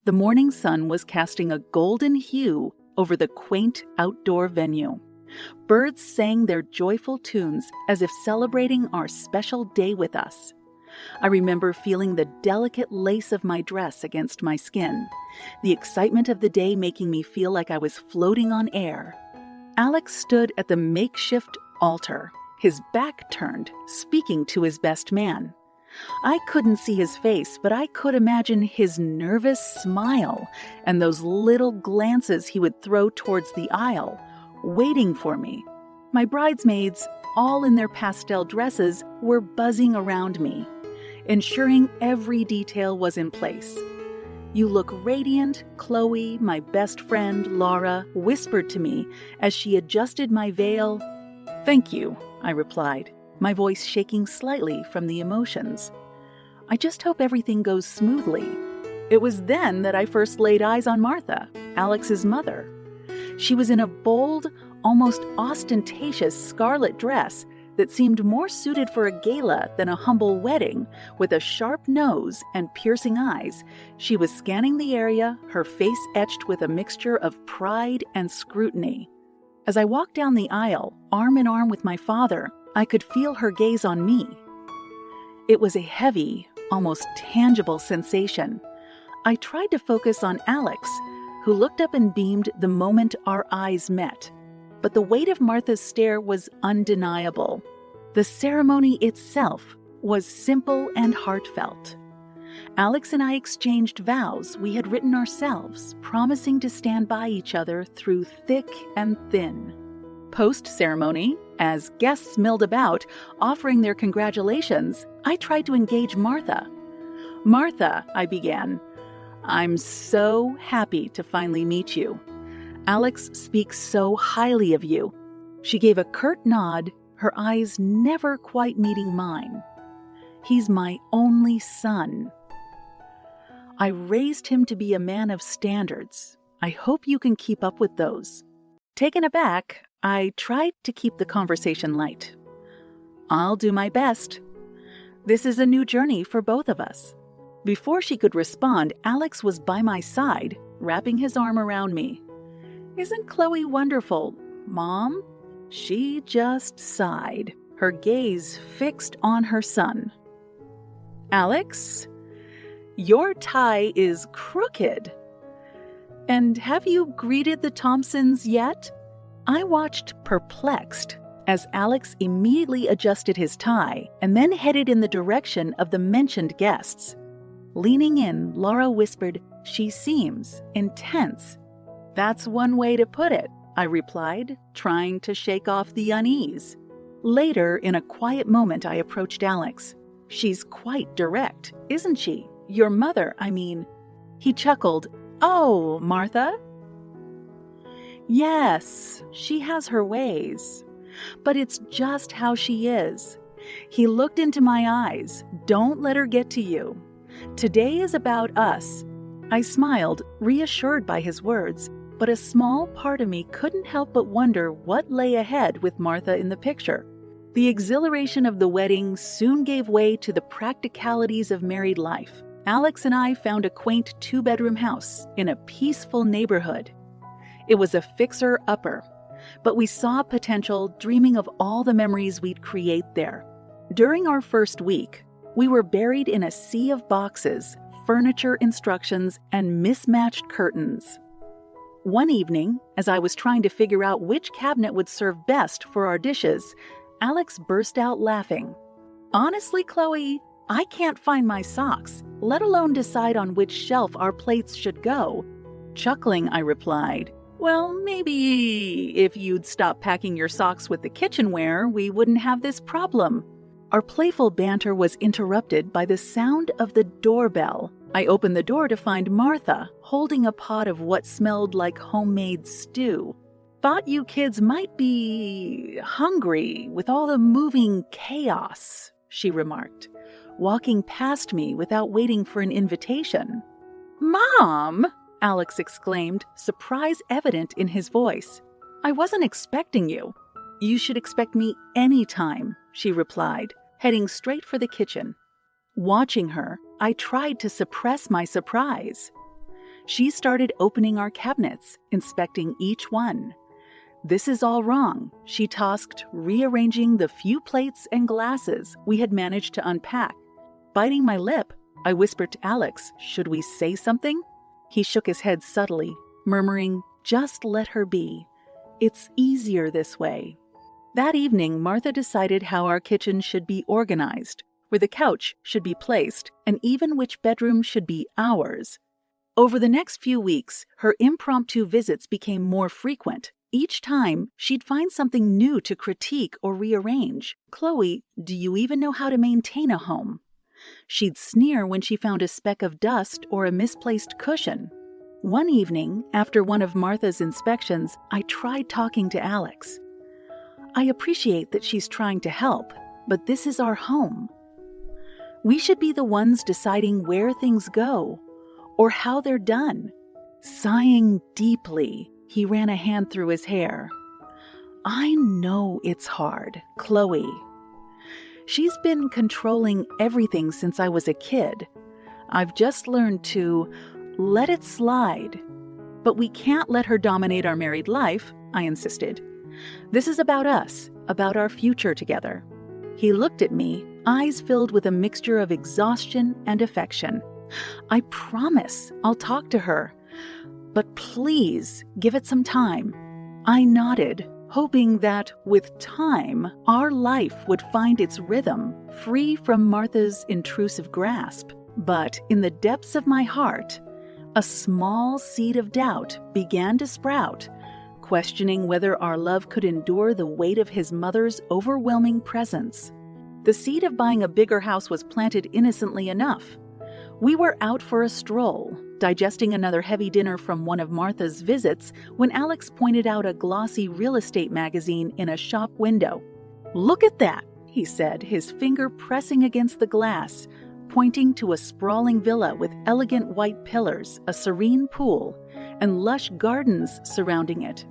The morning sun was casting a golden hue over the quaint outdoor venue. Birds sang their joyful tunes as if celebrating our special day with us. I remember feeling the delicate lace of my dress against my skin, the excitement of the day making me feel like I was floating on air. Alex stood at the makeshift altar, his back turned, speaking to his best man. I couldn't see his face, but I could imagine his nervous smile and those little glances he would throw towards the aisle, waiting for me. My bridesmaids, all in their pastel dresses, were buzzing around me, ensuring every detail was in place. "You look radiant," Chloe, my best friend, Laura, whispered to me as she adjusted my veil. "Thank you," I replied, my voice shaking slightly from the emotions. "I just hope everything goes smoothly." It was then that I first laid eyes on Martha, Alex's mother. She was in a bold, almost ostentatious scarlet dress that seemed more suited for a gala than a humble wedding. With a sharp nose and piercing eyes, she was scanning the area, her face etched with a mixture of pride and scrutiny. As I walked down the aisle, arm in arm with my father, I could feel her gaze on me. It was a heavy, almost tangible sensation. I tried to focus on Alex, who looked up and beamed the moment our eyes met. But the weight of Martha's stare was undeniable. The ceremony itself was simple and heartfelt. Alex and I exchanged vows we had written ourselves, promising to stand by each other through thick and thin. Post-ceremony, as guests milled about, offering their congratulations, I tried to engage Martha. "Martha," I began, "I'm so happy to finally meet you. Alex speaks so highly of you." She gave a curt nod, her eyes never quite meeting mine. "He's my only son. I raised him to be a man of standards. I hope you can keep up with those." Taken aback, I tried to keep the conversation light. "I'll do my best. This is a new journey for both of us." Before she could respond, Alex was by my side, wrapping his arm around me. "Isn't Chloe wonderful, Mom?" She just sighed, her gaze fixed on her son. "Alex, your tie is crooked. And have you greeted the Thompsons yet?" I watched perplexed as Alex immediately adjusted his tie and then headed in the direction of the mentioned guests. Leaning in, Laura whispered, "She seems intense." "That's one way to put it," I replied, trying to shake off the unease. Later, in a quiet moment, I approached Alex. "She's quite direct, isn't she? Your mother, I mean." He chuckled. "Oh, Martha?" "Yes, she has her ways. But it's just how she is." He looked into my eyes. "Don't let her get to you. Today is about us." I smiled, reassured by his words, but a small part of me couldn't help but wonder what lay ahead with Martha in the picture. The exhilaration of the wedding soon gave way to the practicalities of married life. Alex and I found a quaint 2-bedroom house in a peaceful neighborhood. It was a fixer-upper, but we saw potential, dreaming of all the memories we'd create there. During our first week, we were buried in a sea of boxes, furniture instructions, and mismatched curtains. One evening, as I was trying to figure out which cabinet would serve best for our dishes, Alex burst out laughing. "Honestly, Chloe, I can't find my socks, let alone decide on which shelf our plates should go." Chuckling, I replied, "Well, maybe if you'd stop packing your socks with the kitchenware, we wouldn't have this problem." Our playful banter was interrupted by the sound of the doorbell. I opened the door to find Martha holding a pot of what smelled like homemade stew. "Thought you kids might be hungry with all the moving chaos," she remarked, walking past me without waiting for an invitation. "Mom!" Alex exclaimed, surprise evident in his voice. "I wasn't expecting you." "You should expect me anytime," she replied, heading straight for the kitchen. Watching her, I tried to suppress my surprise. She started opening our cabinets, inspecting each one. "This is all wrong," she tasked, rearranging the few plates and glasses we had managed to unpack. Biting my lip, I whispered to Alex, "Should we say something?" He shook his head subtly, murmuring, "Just let her be. It's easier this way." That evening, Martha decided how our kitchen should be organized, where the couch should be placed, and even which bedroom should be ours. Over the next few weeks, her impromptu visits became more frequent. Each time, she'd find something new to critique or rearrange. "Chloe, do you even know how to maintain a home?" She'd sneer when she found a speck of dust or a misplaced cushion. One evening, after one of Martha's inspections, I tried talking to Alex. "I appreciate that she's trying to help, but this is our home. We should be the ones deciding where things go or how they're done." Sighing deeply, he ran a hand through his hair. "I know it's hard, Chloe. She's been controlling everything since I was a kid. I've just learned to let it slide. But we can't let her dominate our married life," I insisted. "This is about us, about our future together." He looked at me, eyes filled with a mixture of exhaustion and affection. "I promise I'll talk to her. But please give it some time." I nodded, hoping that with time, our life would find its rhythm, free from Martha's intrusive grasp. But in the depths of my heart, a small seed of doubt began to sprout, questioning whether our love could endure the weight of his mother's overwhelming presence. The seed of buying a bigger house was planted innocently enough. We were out for a stroll, digesting another heavy dinner from one of Martha's visits, when Alex pointed out a glossy real estate magazine in a shop window. "Look at that," he said, his finger pressing against the glass, pointing to a sprawling villa with elegant white pillars, a serene pool, and lush gardens surrounding it.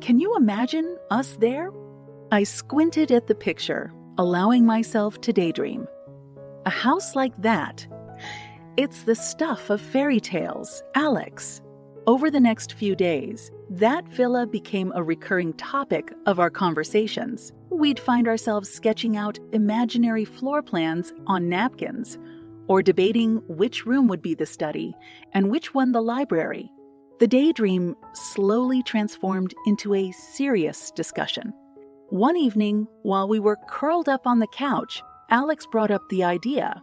"Can you imagine us there?" I squinted at the picture, allowing myself to daydream. A house like that. It's the stuff of fairy tales, Alex. Over the next few days, that villa became a recurring topic of our conversations. We'd find ourselves sketching out imaginary floor plans on napkins, or debating which room would be the study and which one the library. The daydream slowly transformed into a serious discussion. One evening, while we were curled up on the couch, Alex brought up the idea.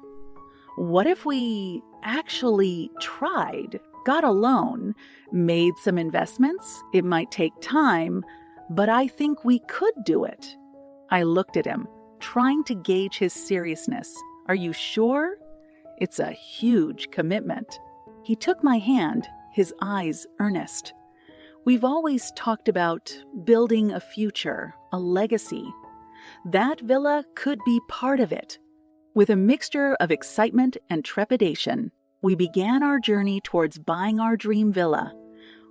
What if we actually tried, got a loan, made some investments? It might take time, but I think we could do it. I looked at him, trying to gauge his seriousness. "Are you sure? It's a huge commitment." He took my hand, his eyes earnest. "We've always talked about building a future, a legacy. That villa could be part of it." With a mixture of excitement and trepidation, we began our journey towards buying our dream villa.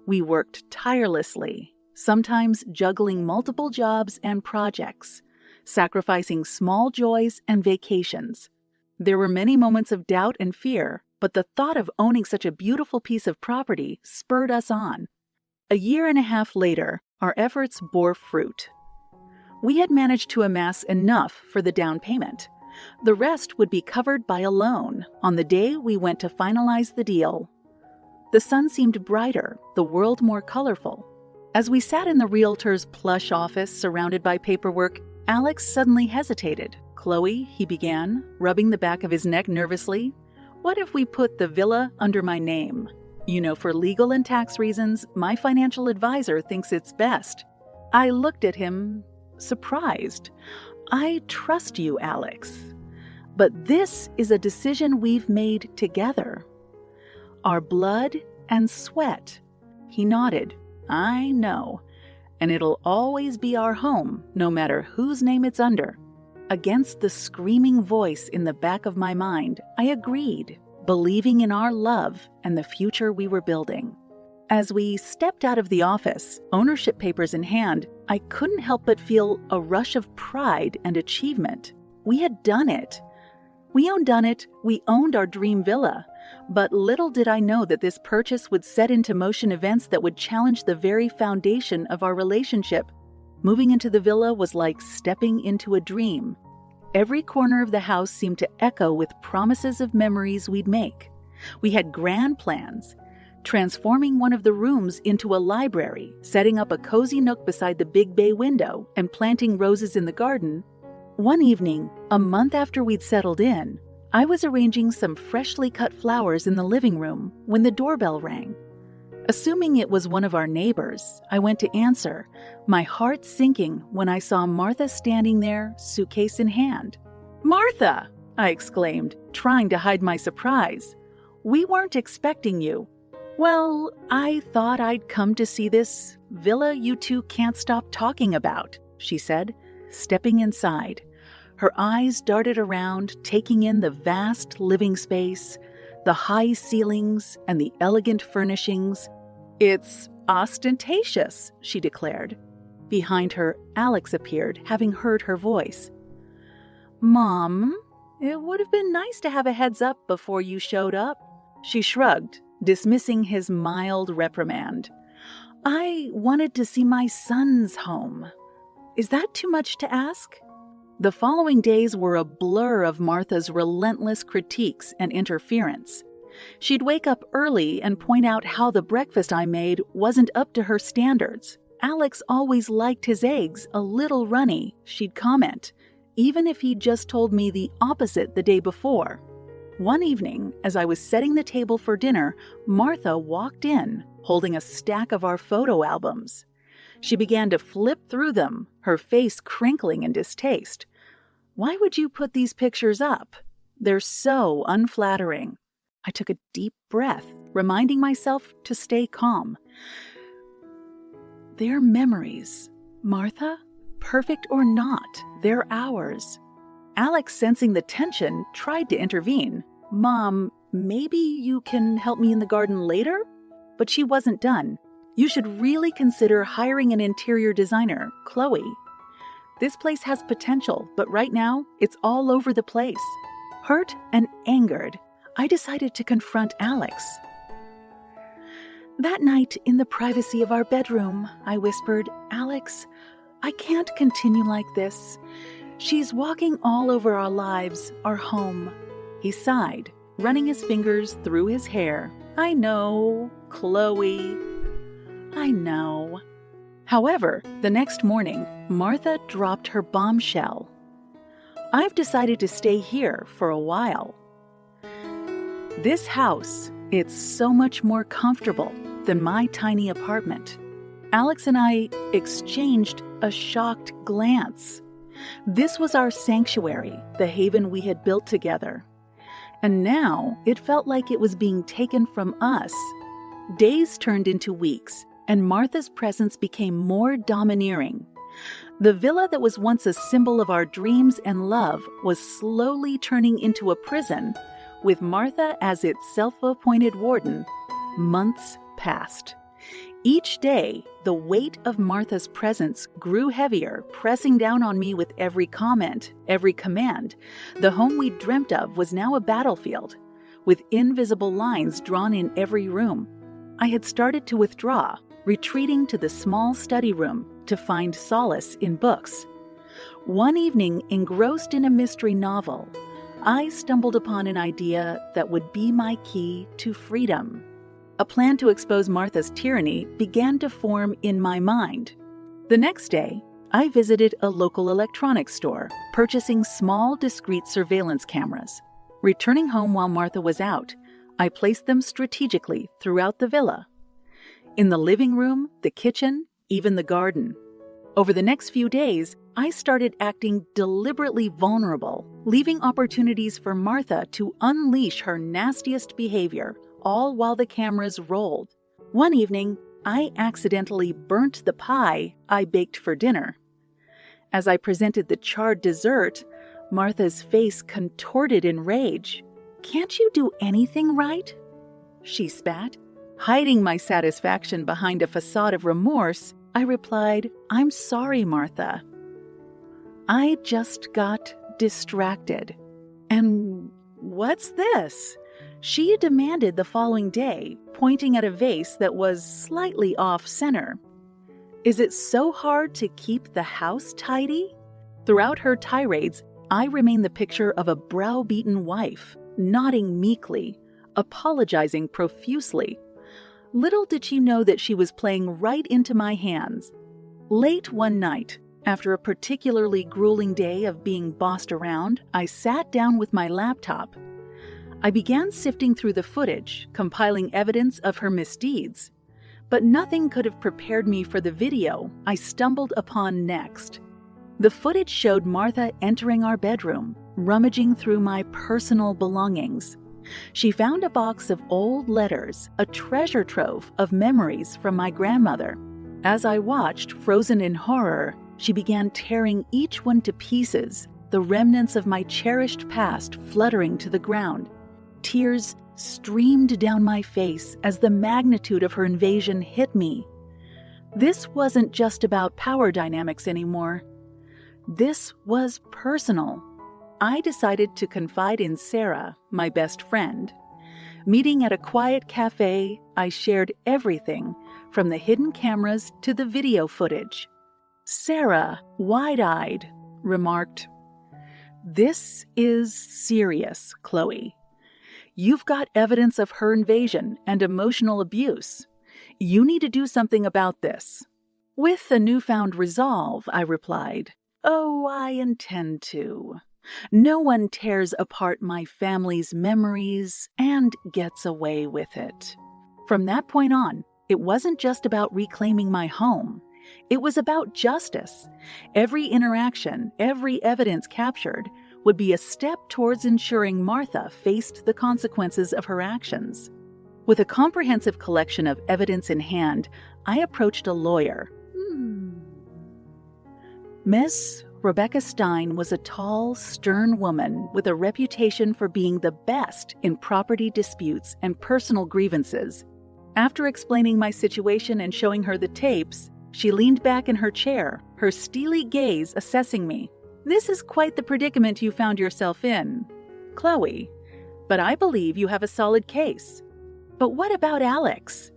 We worked tirelessly, sometimes juggling multiple jobs and projects, sacrificing small joys and vacations. There were many moments of doubt and fear, but the thought of owning such a beautiful piece of property spurred us on. A year and a half later, our efforts bore fruit. We had managed to amass enough for the down payment. The rest would be covered by a loan on the day we went to finalize the deal. The sun seemed brighter, the world more colorful. As we sat in the realtor's plush office surrounded by paperwork, Alex suddenly hesitated. "Chloe," he began, rubbing the back of his neck nervously, "what if we put the villa under my name? You know, for legal and tax reasons, my financial advisor thinks it's best." I looked at him, surprised. "I trust you, Alex. But this is a decision we've made together. Our blood and sweat." He nodded. "I know. And it'll always be our home, no matter whose name it's under." Against the screaming voice in the back of my mind, I agreed, believing in our love and the future we were building. As we stepped out of the office, ownership papers in hand, I couldn't help but feel a rush of pride and achievement. We had done it. We owned our dream villa, But little did I know that this purchase would set into motion events that would challenge the very foundation of our relationship. Moving into the villa was like stepping into a dream. Every corner of the house seemed to echo with promises of memories we'd make. We had grand plans, transforming one of the rooms into a library, setting up a cozy nook beside the big bay window, and planting roses in the garden. One evening, a month after we'd settled in, I was arranging some freshly cut flowers in the living room when the doorbell rang. Assuming it was one of our neighbors, I went to answer, my heart sinking when I saw Martha standing there, suitcase in hand. "Martha!" I exclaimed, trying to hide my surprise. "We weren't expecting you." "Well, I thought I'd come to see this villa you two can't stop talking about," she said, stepping inside. Her eyes darted around, taking in the vast living space, the high ceilings, and the elegant furnishings. "It's ostentatious," she declared. Behind her, Alex appeared, having heard her voice. "Mom, it would have been nice to have a heads up before you showed up." She shrugged, dismissing his mild reprimand. "I wanted to see my son's home. Is that too much to ask?" The following days were a blur of Martha's relentless critiques and interference. She'd wake up early and point out how the breakfast I made wasn't up to her standards. Alex always liked his eggs a little runny, she'd comment, even if he'd just told me the opposite the day before. One evening, as I was setting the table for dinner, Martha walked in, holding a stack of our photo albums. She began to flip through them, her face crinkling in distaste. "Why would you put these pictures up? They're so unflattering." I took a deep breath, reminding myself to stay calm. "They're memories, Martha. Perfect or not, they're ours." Alex, sensing the tension, tried to intervene. "Mom, maybe you can help me in the garden later?" But she wasn't done. "You should really consider hiring an interior designer, Chloe. This place has potential, but right now, it's all over the place." Hurt and angered, I decided to confront Alex. "That night, in the privacy of our bedroom," I whispered, "Alex, I can't continue like this. She's walking all over our lives, our home." He sighed, running his fingers through his hair. "I know, Chloe. I know." However, the next morning, Martha dropped her bombshell. "I've decided to stay here for a while. This house, it's so much more comfortable than my tiny apartment." Alex and I exchanged a shocked glance. This was our sanctuary, the haven we had built together. And now it felt like it was being taken from us. Days turned into weeks, and Martha's presence became more domineering. The villa that was once a symbol of our dreams and love was slowly turning into a prison, with Martha as its self-appointed warden. Months passed. Each day, the weight of Martha's presence grew heavier, pressing down on me with every comment, every command. The home we dreamt of was now a battlefield, with invisible lines drawn in every room. I had started to withdraw, retreating to the small study room to find solace in books. One evening, engrossed in a mystery novel, I stumbled upon an idea that would be my key to freedom. A plan to expose Martha's tyranny began to form in my mind. The next day, I visited a local electronics store, purchasing small, discreet surveillance cameras. Returning home while Martha was out, I placed them strategically throughout the villa. In the living room, the kitchen, even the garden. Over the next few days, I started acting deliberately vulnerable, leaving opportunities for Martha to unleash her nastiest behavior, all while the cameras rolled. One evening, I accidentally burnt the pie I baked for dinner. As I presented the charred dessert, Martha's face contorted in rage. "Can't you do anything right?" she spat. Hiding my satisfaction behind a facade of remorse, I replied, "I'm sorry, Martha. I just got distracted." "And what's this?" She demanded the following day, pointing at a vase that was slightly off-center. "Is it so hard to keep the house tidy?" Throughout her tirades, I remain the picture of a browbeaten wife, nodding meekly, apologizing profusely. Little did she know that she was playing right into my hands. Late one night, after a particularly grueling day of being bossed around, I sat down with my laptop. I began sifting through the footage, compiling evidence of her misdeeds. But nothing could have prepared me for the video I stumbled upon next. The footage showed Martha entering our bedroom, rummaging through my personal belongings. She found a box of old letters, a treasure trove of memories from my grandmother. As I watched, frozen in horror, she began tearing each one to pieces, the remnants of my cherished past fluttering to the ground. Tears streamed down my face as the magnitude of her invasion hit me. This wasn't just about power dynamics anymore. This was personal. I decided to confide in Sarah, my best friend. Meeting at a quiet cafe, I shared everything from the hidden cameras to the video footage. Sarah, wide-eyed, remarked, "This is serious, Chloe. You've got evidence of her invasion and emotional abuse. You need to do something about this." With a newfound resolve, I replied, "Oh, I intend to. No one tears apart my family's memories and gets away with it." From that point on, it wasn't just about reclaiming my home. It was about justice. Every interaction, every evidence captured, would be a step towards ensuring Martha faced the consequences of her actions. With a comprehensive collection of evidence in hand, I approached a lawyer. Miss Rebecca Stein was a tall, stern woman with a reputation for being the best in property disputes and personal grievances. After explaining my situation and showing her the tapes, she leaned back in her chair, her steely gaze assessing me. "This is quite the predicament you found yourself in, Chloe, but I believe you have a solid case. But what about Alex?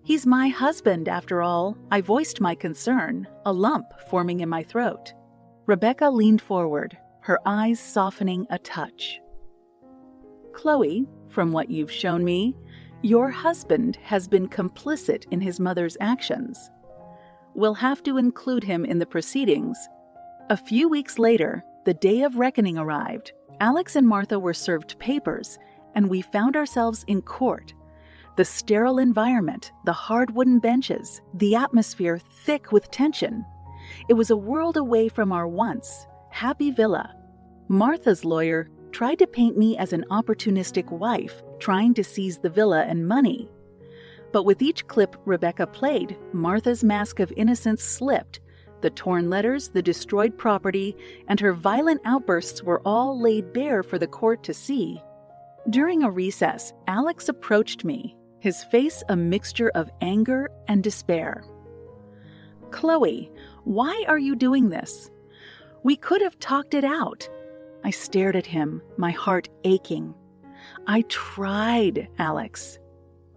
He's my husband, after all." I voiced my concern, a lump forming in my throat. Rebecca leaned forward, her eyes softening a touch. "Chloe, from what you've shown me, your husband has been complicit in his mother's actions. We'll have to include him in the proceedings." A few weeks later, the day of reckoning arrived. Alex and Martha were served papers, and we found ourselves in court. The sterile environment, the hard wooden benches, the atmosphere thick with tension. It was a world away from our once happy villa. Martha's lawyer tried to paint me as an opportunistic wife trying to seize the villa and money. But with each clip Rebecca played, Martha's mask of innocence slipped. The torn letters, the destroyed property, and her violent outbursts were all laid bare for the court to see. During a recess, Alex approached me, his face a mixture of anger and despair. "Chloe, why are you doing this? We could have talked it out." I stared at him, my heart aching. I tried, Alex.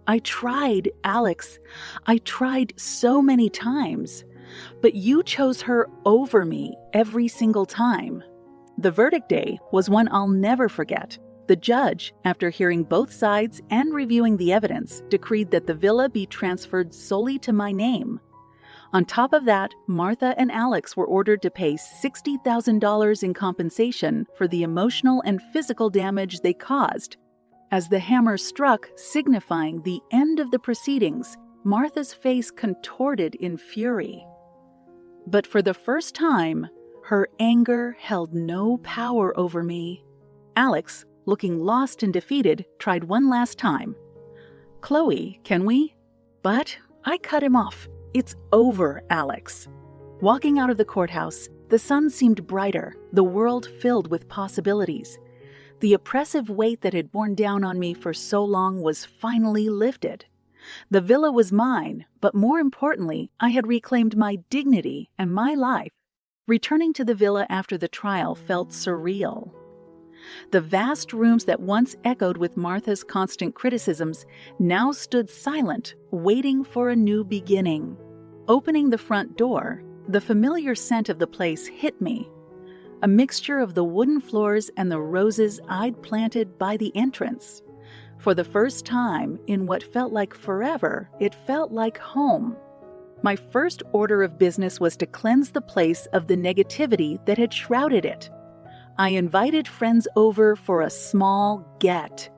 I tried so many times. But you chose her over me every single time. The verdict day was one I'll never forget. The judge, after hearing both sides and reviewing the evidence, decreed that the villa be transferred solely to my name. On top of that, Martha and Alex were ordered to pay $60,000 in compensation for the emotional and physical damage they caused. As the hammer struck, signifying the end of the proceedings, Martha's face contorted in fury. But for the first time, her anger held no power over me. Alex, looking lost and defeated, tried one last time. "Chloe, can we?" But I cut him off. "It's over, Alex." Walking out of the courthouse, the sun seemed brighter, the world filled with possibilities. The oppressive weight that had borne down on me for so long was finally lifted. The villa was mine, but more importantly, I had reclaimed my dignity and my life. Returning to the villa after the trial felt surreal. The vast rooms that once echoed with Martha's constant criticisms now stood silent, waiting for a new beginning. Opening the front door, the familiar scent of the place hit me. A mixture of the wooden floors and the roses I'd planted by the entrance. For the first time, in what felt like forever, it felt like home. My first order of business was to cleanse the place of the negativity that had shrouded it. I invited friends over for a small get.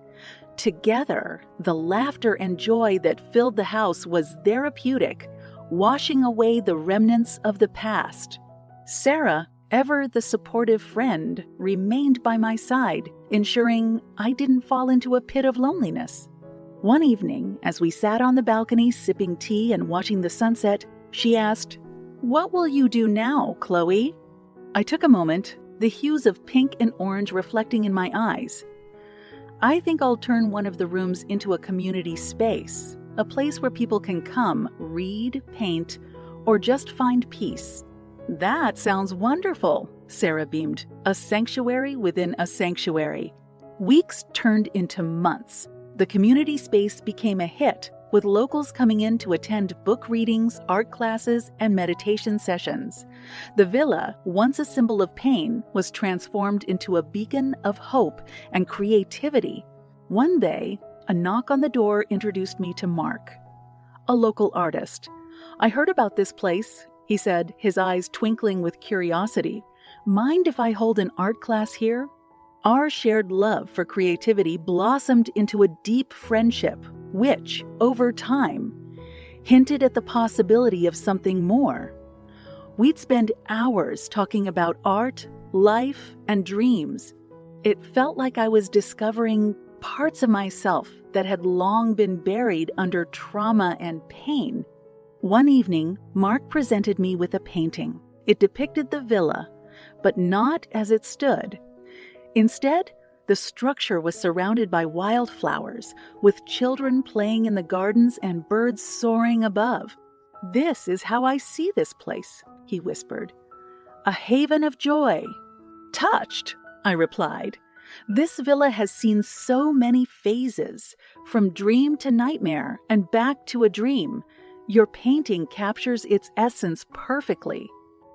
Together, the laughter and joy that filled the house was therapeutic, washing away the remnants of the past. Sarah, ever the supportive friend, remained by my side, ensuring I didn't fall into a pit of loneliness. One evening, as we sat on the balcony sipping tea and watching the sunset, she asked, "What will you do now, Chloe?" I took a moment, the hues of pink and orange reflecting in my eyes. "I think I'll turn one of the rooms into a community space, a place where people can come, read, paint, or just find peace." "That sounds wonderful," Sarah beamed. "A sanctuary within a sanctuary." Weeks turned into months. The community space became a hit, with locals coming in to attend book readings, art classes, and meditation sessions. The villa, once a symbol of pain, was transformed into a beacon of hope and creativity. One day, a knock on the door introduced me to Mark, a local artist. "I heard about this place," he said, his eyes twinkling with curiosity. "Mind if I hold an art class here?" Our shared love for creativity blossomed into a deep friendship, which, over time, hinted at the possibility of something more. We'd spend hours talking about art, life, and dreams. It felt like I was discovering parts of myself that had long been buried under trauma and pain. One evening, Mark presented me with a painting. It depicted the villa, but not as it stood. Instead, the structure was surrounded by wildflowers, with children playing in the gardens and birds soaring above. "This is how I see this place," he whispered. "A haven of joy." "Touched," I replied. "This villa has seen so many phases, from dream to nightmare and back to a dream. Your painting captures its essence perfectly."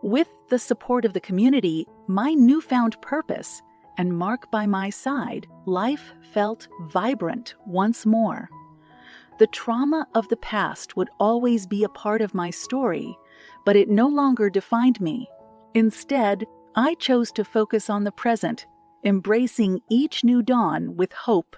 With the support of the community, my newfound purpose, and Mark by my side, life felt vibrant once more. The trauma of the past would always be a part of my story, but it no longer defined me. Instead, I chose to focus on the present, embracing each new dawn with hope